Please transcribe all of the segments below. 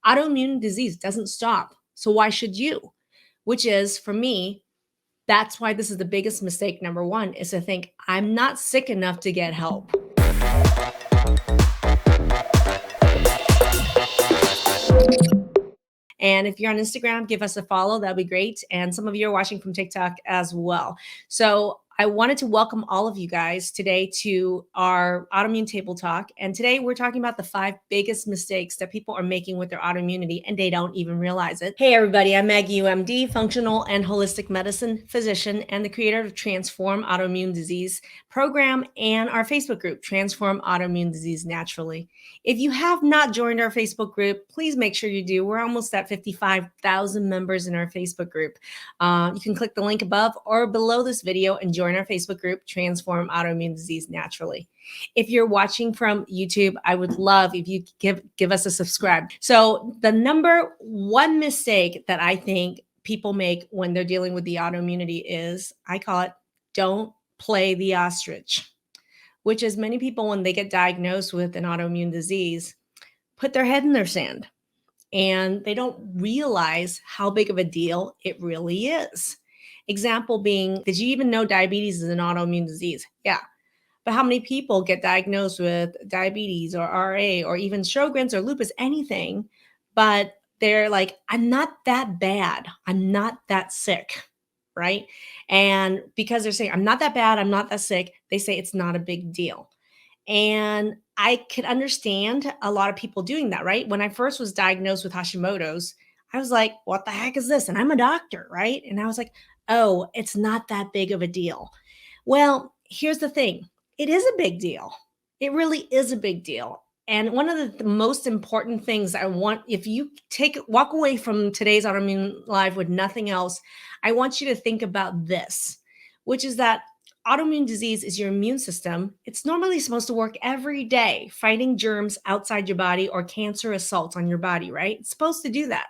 Autoimmune disease doesn't stop. So why should you? Which is, for me, that's why this is the biggest mistake. Number one is to think, I'm not sick enough to get help. And if you're on Instagram, give us a follow. That'd be great. And some of you are watching from TikTok as well. So I wanted to welcome all of you guys today to our autoimmune table talk. And today we're talking about the 5 biggest mistakes that people are making with their autoimmunity and they don't even realize it. Hey, everybody, I'm Maggie Yu, MD, functional and holistic medicine physician, and the creator of Transform Autoimmune Disease program and our Facebook group, Transform Autoimmune Disease Naturally. If you have not joined our Facebook group, please make sure you do. We're almost at 55,000 members in our Facebook group. You can click the link above or below this video and join our Facebook group, Transform Autoimmune Disease Naturally. If you're watching from YouTube, I would love if you give us a subscribe. So the number one mistake that I think people make when they're dealing with the autoimmunity is, I call it, don't play the ostrich, which is many people, when they get diagnosed with an autoimmune disease, put their head in their sand and they don't realize how big of a deal it really is. Example being, did you even know diabetes is an autoimmune disease? Yeah. But how many people get diagnosed with diabetes or RA or even Sjogren's or lupus, anything, but they're like, I'm not that bad. I'm not that sick, right? And because they're saying, I'm not that bad, I'm not that sick, they say it's not a big deal. And I could understand a lot of people doing that, right? When I first was diagnosed with Hashimoto's, I was like, what the heck is this? And I'm a doctor, right? And I was like, oh, it's not that big of a deal. Well, here's the thing. It is a big deal. It really is a big deal. And one of the most important things I want, if you walk away from today's Autoimmune Live with nothing else, I want you to think about this, which is that autoimmune disease is your immune system. It's normally supposed to work every day, fighting germs outside your body or cancer assaults on your body, right? It's supposed to do that.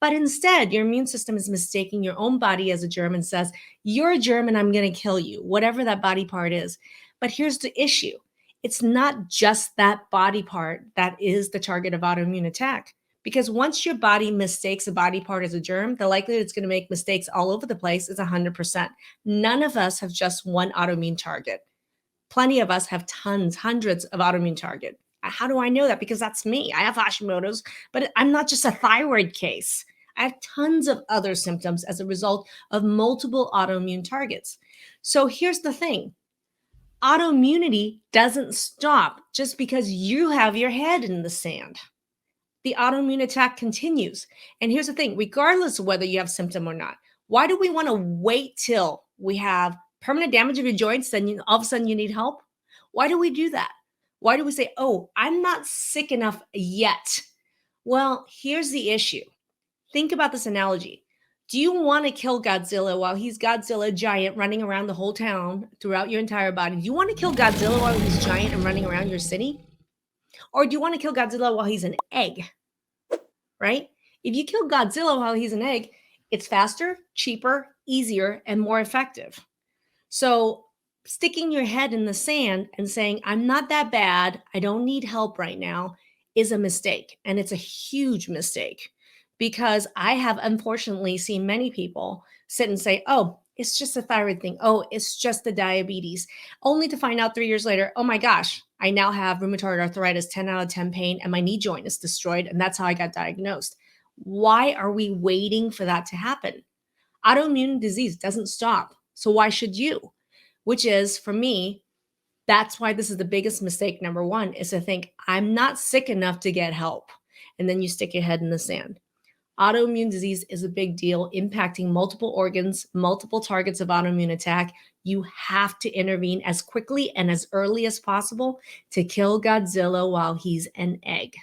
But instead, your immune system is mistaking your own body as a germ and says, you're a germ and I'm going to kill you, whatever that body part is. But here's the issue. It's not just that body part that is the target of autoimmune attack. Because once your body mistakes a body part as a germ, the likelihood it's going to make mistakes all over the place is 100%. None of us have just one autoimmune target. Plenty of us have tons, hundreds of autoimmune targets. How do I know that? Because that's me. I have Hashimoto's, but I'm not just a thyroid case. I have tons of other symptoms as a result of multiple autoimmune targets. So here's the thing. Autoimmunity doesn't stop just because you have your head in the sand. The autoimmune attack continues. And here's the thing, regardless of whether you have symptom or not, why do we want to wait till we have permanent damage of your joints, then all of a sudden you need help? Why do we do that? Why do we say, oh, I'm not sick enough yet? Well, here's the issue. Think about this analogy. Do you want to kill Godzilla while he's Godzilla giant running around the whole town throughout your entire body? Do you want to kill Godzilla while he's giant and running around your city? Or do you want to kill Godzilla while he's an egg, right? If you kill Godzilla while he's an egg, it's faster, cheaper, easier, and more effective. So sticking your head in the sand and saying, I'm not that bad, I don't need help right now, is a mistake. And it's a huge mistake because I have unfortunately seen many people sit and say, oh, it's just a thyroid thing. Oh, it's just the diabetes. Only to find out 3 years later, oh my gosh, I now have rheumatoid arthritis, 10 out of 10 pain, and my knee joint is destroyed. And that's how I got diagnosed. Why are we waiting for that to happen? Autoimmune disease doesn't stop. So why should you? Which is, for me, that's why this is the biggest mistake. Number one is to think, I'm not sick enough to get help. And then you stick your head in the sand. Autoimmune disease is a big deal, impacting multiple organs, multiple targets of autoimmune attack. You have to intervene as quickly and as early as possible to kill Godzilla while he's an egg.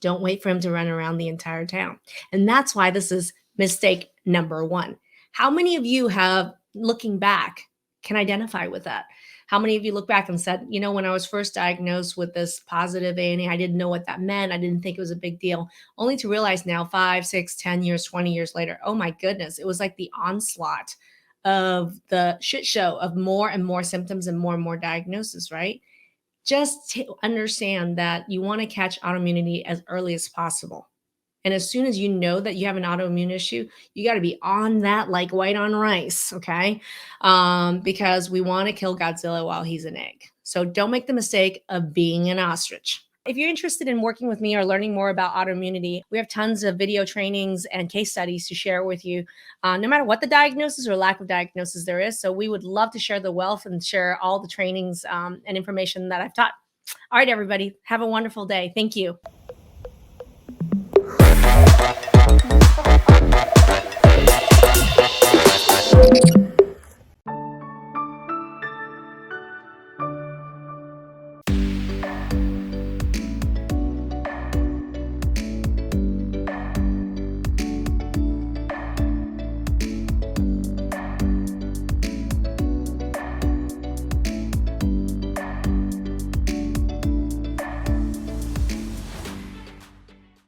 Don't wait for him to run around the entire town. And that's why this is mistake number one. How many of you have, looking back, can identify with that? How many of you look back and said, you know, when I was first diagnosed with this positive ANA, I didn't know what that meant. I didn't think it was a big deal, only to realize now 5, 6, 10 years, 20 years later, oh my goodness, it was like the onslaught of the shit show of more and more symptoms and more diagnosis, right? Just to understand that you want to catch autoimmunity as early as possible. And as soon as you know that you have an autoimmune issue, you got to be on that like white on rice, okay? Because we want to kill Godzilla while he's an egg. So don't make the mistake of being an ostrich. If you're interested in working with me or learning more about autoimmunity, we have tons of video trainings and case studies to share with you, no matter what the diagnosis or lack of diagnosis there is. So we would love to share the wealth and share all the trainings and information that I've taught. All right, everybody, have a wonderful day. Thank you.